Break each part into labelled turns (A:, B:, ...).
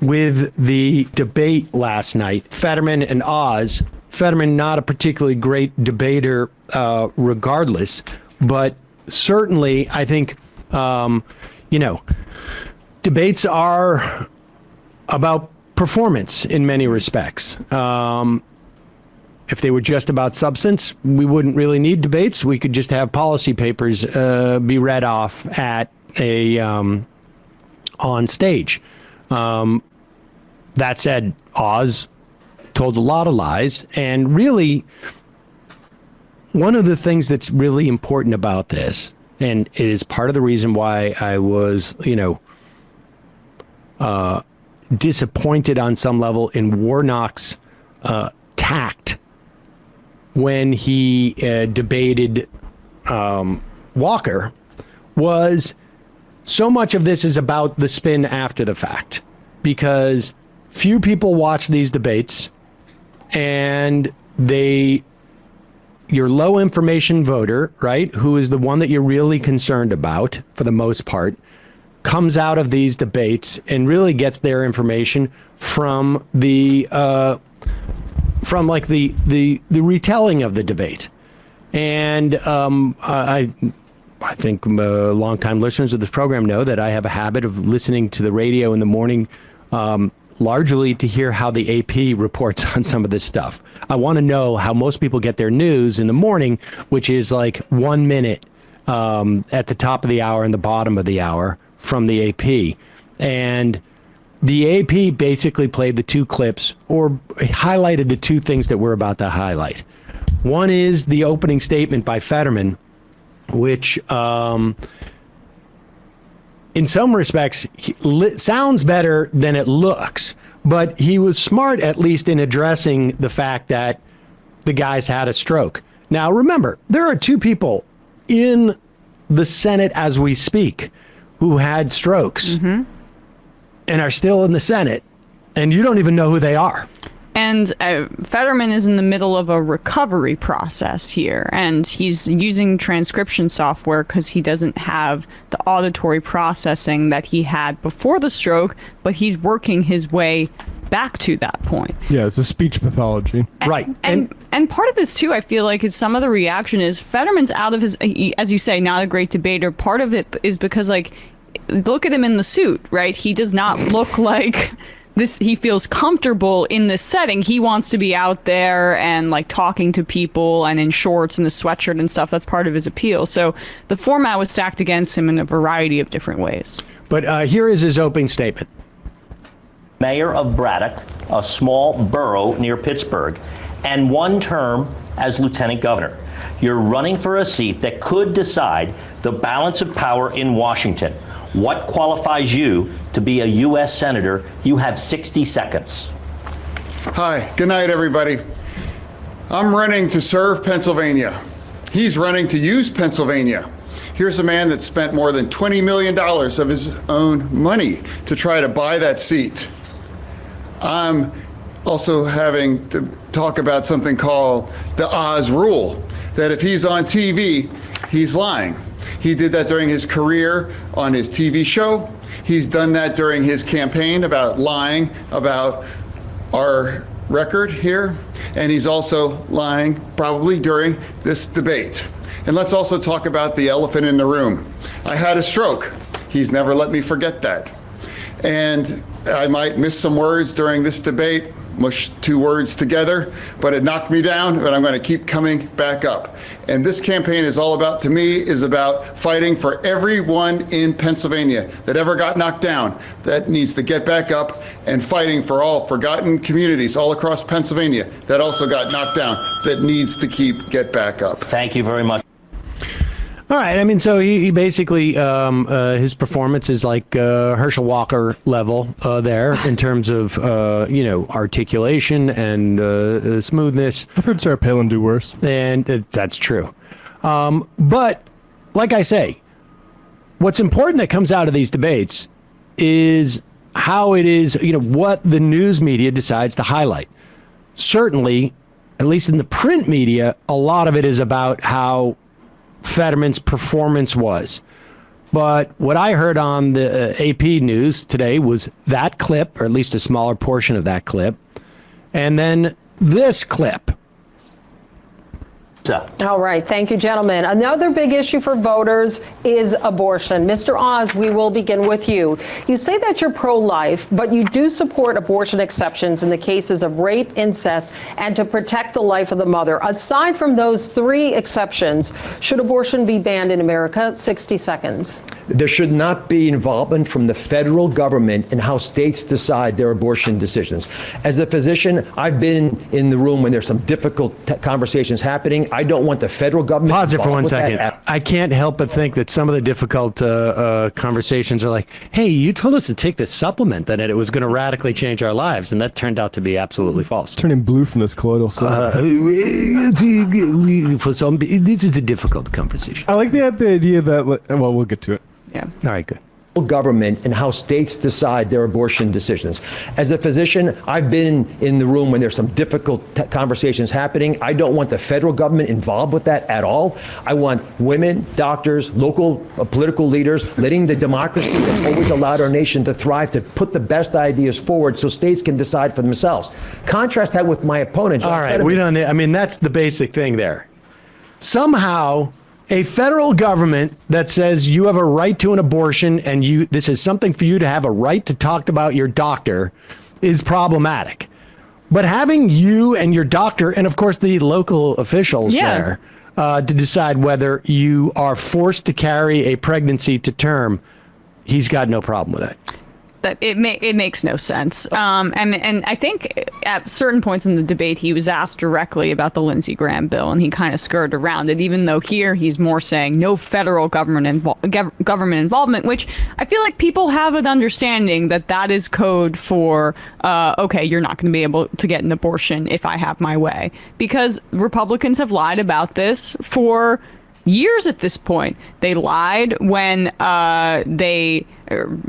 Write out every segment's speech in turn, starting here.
A: with the debate last night, Fetterman and Oz. Fetterman, not a particularly great debater regardless, but certainly I think, debates are about performance in many respects. If they were just about substance, we wouldn't really need debates. We could just have policy papers be read off at a on stage. That said, Oz told a lot of lies, and really, one of the things that's really important about this, and it is part of the reason why I was, disappointed on some level in Warnock's tact when he debated Walker, was so much of this is about the spin after the fact, because few people watch these debates, and your low information voter, right, who is the one that you're really concerned about for the most part, comes out of these debates and really gets their information from the retelling of the debate. And I think longtime listeners of this program know that I have a habit of listening to the radio in the morning, largely to hear how the AP reports on some of this stuff. I want to know how most people get their news in the morning, which is like 1 minute at the top of the hour and the bottom of the hour from the AP. And the AP basically played the two clips, or highlighted the two things that we're about to highlight. One is the opening statement by Fetterman, which in some respects sounds better than it looks, but he was smart, at least in addressing the fact that the guy's had a stroke. Now, remember, there are two people in the Senate as we speak who had strokes and are still in the Senate, and you don't even know who they are.
B: And Fetterman is in the middle of a recovery process here, and he's using transcription software because he doesn't have the auditory processing that he had before the stroke, but he's working his way back to that point.
C: Yeah, it's a speech pathology.
A: Right.
B: And part of this, too, I feel like, is some of the reaction is Fetterman's out of his, as you say, not a great debater. Part of it is because, like, look at him in the suit, right? He does not look like this. He feels comfortable in this setting. He wants to be out there and like talking to people and in shorts and the sweatshirt and stuff. That's part of his appeal. So the format was stacked against him in a variety of different ways.
A: But here is his opening statement.
D: Mayor of Braddock, a small borough near Pittsburgh, and one term as lieutenant governor. You're running for a seat that could decide the balance of power in Washington. What qualifies you to be a U.S. Senator? You have 60 seconds.
E: Hi, good night, everybody. I'm running to serve Pennsylvania. He's running to use Pennsylvania. Here's a man that spent more than $20 million of his own money to try to buy that seat. I'm also having to talk about something called the Oz rule, that if he's on TV, he's lying. He did that during his career on his TV show. He's done that during his campaign about lying about our record here. And he's also lying probably during this debate. And let's also talk about the elephant in the room. I had a stroke. He's never let me forget that. And I might miss some words during this debate, mush two words together, but it knocked me down, but I'm going to keep coming back up. And this campaign is all about, to me, is about fighting for everyone in Pennsylvania that ever got knocked down, that needs to get back up, and fighting for all forgotten communities all across Pennsylvania that also got knocked down, that needs to get back up.
D: Thank you very much.
A: All right. I mean, so he basically, his performance is like Herschel Walker level there in terms of, articulation and smoothness.
C: I've heard Sarah Palin do worse.
A: And that's true. But like I say, what's important that comes out of these debates is how it is, what the news media decides to highlight. Certainly, at least in the print media, a lot of it is about how Fetterman's performance was. But what I heard on the AP news today was that clip, or at least a smaller portion of that clip, and then this clip.
F: All right. Thank you, gentlemen. Another big issue for voters is abortion. Mr. Oz, we will begin with you. You say that you're pro-life, but you do support abortion exceptions in the cases of rape, incest, and to protect the life of the mother. Aside from those three exceptions, should abortion be banned in America? 60 seconds.
G: There should not be involvement from the federal government in how states decide their abortion decisions. As a physician, I've been in the room when there's some difficult conversations happening. I don't want the federal government.
A: Pause it for 1
G: with that
A: second. I can't help but think that some of the difficult conversations are like, hey, you told us to take this supplement that it was going to radically change our lives. And that turned out to be absolutely false.
C: Turning blue from this colloidal silver.
A: For some, this is a difficult conversation.
C: I like the idea that, well, we'll get to it.
B: Yeah.
A: All right, good.
G: Government and how states decide their abortion decisions. As a physician, I've been in the room when there's some difficult conversations happening. I don't want the federal government involved with that at all. I want women, doctors, local political leaders, letting the democracy that always allowed our nation to thrive to put the best ideas forward so states can decide for themselves. Contrast that with my opponent.
A: All right, we don't. I mean, that's the basic thing there. Somehow, a federal government that says you have a right to an abortion and this is something for you to have a right to talk about your doctor is problematic. But having you and your doctor, and of course the local officials there, to decide whether you are forced to carry a pregnancy to term, he's got no problem with it.
B: That it makes no sense. And I think at certain points in the debate, he was asked directly about the Lindsey Graham bill, and he kind of skirted around it, even though here he's more saying no federal government involvement, which I feel like people have an understanding that is code for, okay, you're not going to be able to get an abortion if I have my way. Because Republicans have lied about this for years at this point. They lied when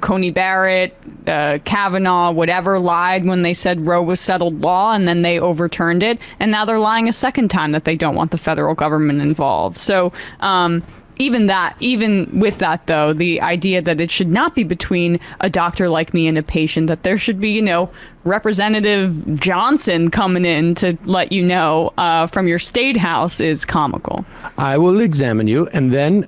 B: Coney Barrett, Kavanaugh, whatever, lied when they said Roe was settled law, and then they overturned it. And now they're lying a second time that they don't want the federal government involved. So even with that, though, the idea that it should not be between a doctor like me and a patient, that there should be, Representative Johnson coming in to let you know from your state house is comical.
A: I will examine you, and then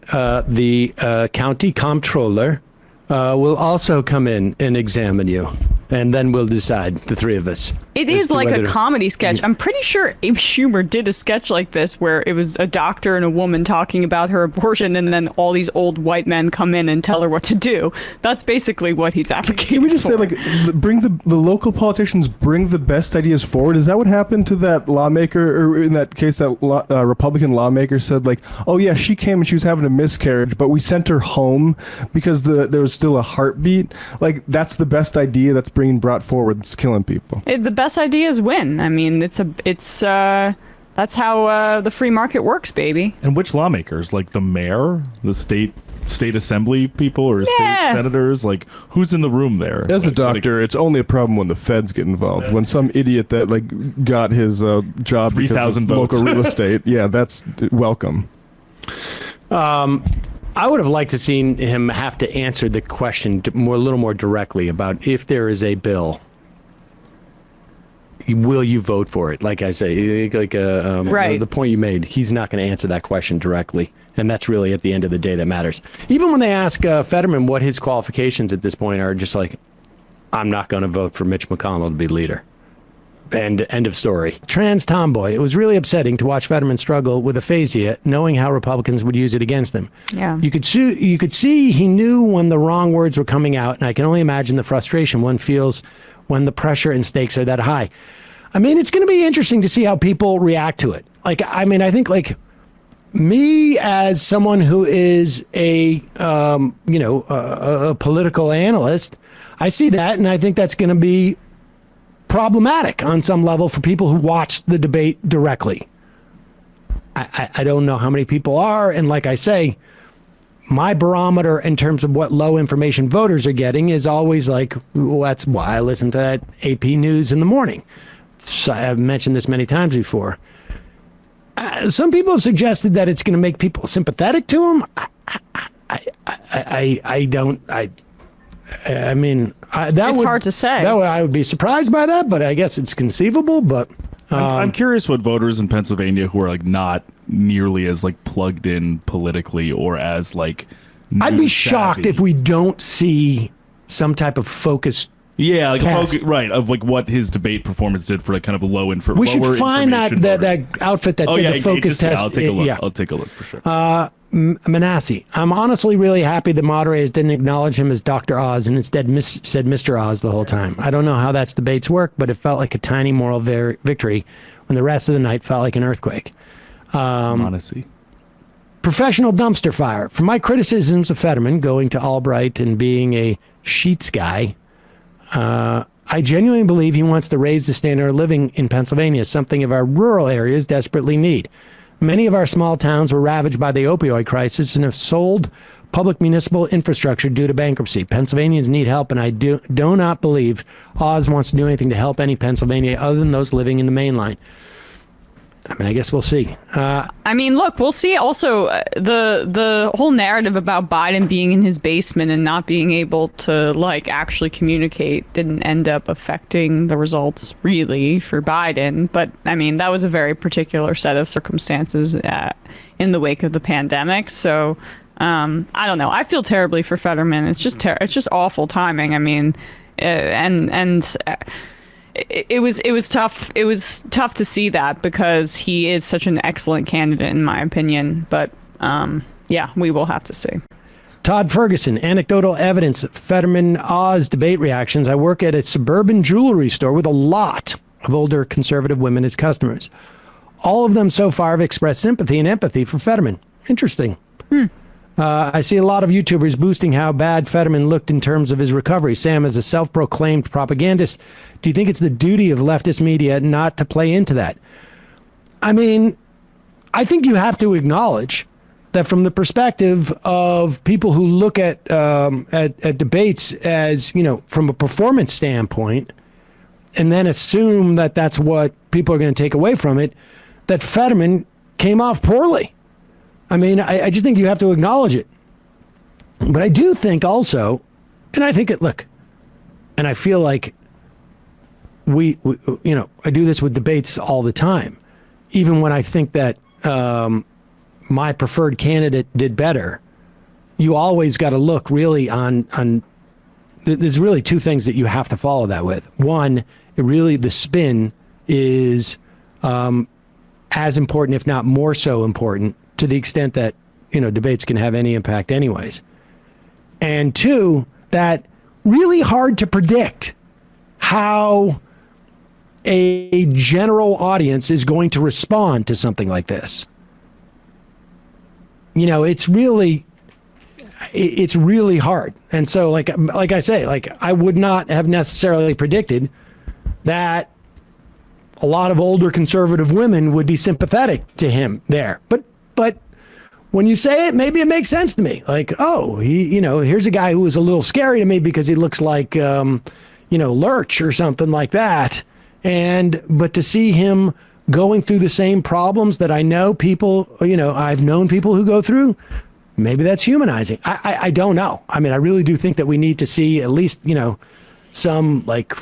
A: the county comptroller will also come in and examine you, and then we'll decide, the three of us.
B: It is like a comedy sketch. I'm pretty sure Amy Schumer did a sketch like this where it was a doctor and a woman talking about her abortion, and then all these old white men come in and tell her what to do. That's basically what he's advocating.
C: Can we just say, bring the local politicians bring the best ideas forward? Is that what happened to that lawmaker, or in that case, that Republican lawmaker said, oh yeah, she came and she was having a miscarriage, but we sent her home because there was still a heartbeat? That's the best idea that's being brought forward. It's killing people.
B: The best ideas win. I mean, that's how the free market works, baby.
H: And which lawmakers? Like the mayor, the state assembly people, or state senators? Who's in the room there?
C: As a doctor, it's only a problem when the feds get involved. When some idiot that got his job because of local real estate, that's welcome.
A: I would have liked to seen him have to answer the question a little more directly about if there is a bill, will you vote for it? Like I say,
B: right.
A: The point you made, he's not going to answer that question directly. And that's really at the end of the day that matters. Even when they ask Fetterman what his qualifications at this point are, just I'm not going to vote for Mitch McConnell to be leader. And end of story. Trans tomboy. It was really upsetting to watch Fetterman struggle with aphasia, knowing how Republicans would use it against him.
B: Yeah.
A: You could see he knew when the wrong words were coming out, and I can only imagine the frustration one feels when the pressure and stakes are that high. I mean, it's going to be interesting to see how people react to it. I think me as someone who is a political analyst, I see that, and I think that's going to be problematic on some level for people who watch the debate directly. I don't know how many people are, and like I say, my barometer in terms of what low information voters are getting is always that's why I listen to that AP News in the morning. So I've mentioned this many times before. Some people have suggested that it's going to make people sympathetic to him. I don't. I mean,
B: It's hard to say.
A: I would be surprised by that, but I guess it's conceivable. But
H: I'm curious what voters in Pennsylvania who are like not nearly as like plugged in politically or as like
A: I'd be
H: news
A: shocked
H: savvy.
A: if we don't see some type of focused.
H: Yeah, like
A: test.
H: right, of like what his debate performance did for like kind of low info.
A: We should find that
H: voters.
A: outfit that
H: Oh
A: did
H: yeah,
A: the focus test.
H: I'll take a look.
A: Yeah.
H: I'll take a look for sure.
A: Manasseh, I'm honestly really happy the moderators didn't acknowledge him as Dr. Oz and instead said Mr. Oz the whole time. I don't know how that's debates work, but it felt like a tiny moral victory when the rest of the night felt like an earthquake.
H: Honesty.
A: Professional dumpster fire. For my criticisms of Fetterman going to Albright and being a Sheets guy, I genuinely believe he wants to raise the standard of living in Pennsylvania, something of our rural areas desperately need. Many of our small towns were ravaged by the opioid crisis and have sold public municipal infrastructure due to bankruptcy. Pennsylvanians need help, and I do not believe Oz wants to do anything to help any Pennsylvania other than those living in the main line. I mean, I guess we'll see.
B: I mean, look, we'll see. Also, the whole narrative about Biden being in his basement and not being able to like actually communicate didn't end up affecting the results really for Biden. But I mean, that was a very particular set of circumstances in the wake of the pandemic. So I don't know. I feel terribly for Fetterman. It's just it's just awful timing. I mean, It was tough. It was tough to see that because he is such an excellent candidate in my opinion. But yeah, we will have to see.
A: Todd Ferguson, anecdotal evidence of Fetterman-Oz debate reactions. I work at a suburban jewelry store with a lot of older conservative women as customers. All of them so far have expressed sympathy and empathy for Fetterman. Interesting. I see a lot of YouTubers boosting how bad Fetterman looked in terms of his recovery. Sam, as a self-proclaimed propagandist, do you think it's the duty of leftist media not to play into that? I mean, I think you have to acknowledge that from the perspective of people who look at debates as, you know, from a performance standpoint, and then assume that that's what people are going to take away from it, that Fetterman came off poorly. I mean, I just think you have to acknowledge it. But I do think also, and I think look, and I feel like we you know, I do this with debates all the time. Even when I think that my preferred candidate did better, you always got to look really on there's really two things that you have to follow that with. One, the spin is as important, if not more so important, to the extent that, you know, debates can have any impact anyways. And two, that really hard to predict how a general audience is going to respond to something like this. You know, it's really hard. And so like I say, like I would not have necessarily predicted that a lot of older conservative women would be sympathetic to him there. But when you say it, maybe it makes sense to me. Like, oh, here's a guy who was a little scary to me because he looks like, Lurch or something like that. But to see him going through the same problems that I know people, I've known people who go through, maybe that's humanizing. I don't know. I mean, I really do think that we need to see at least, some like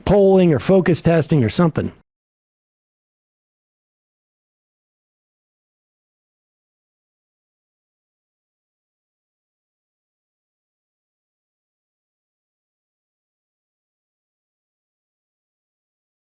A: polling or focus testing or something.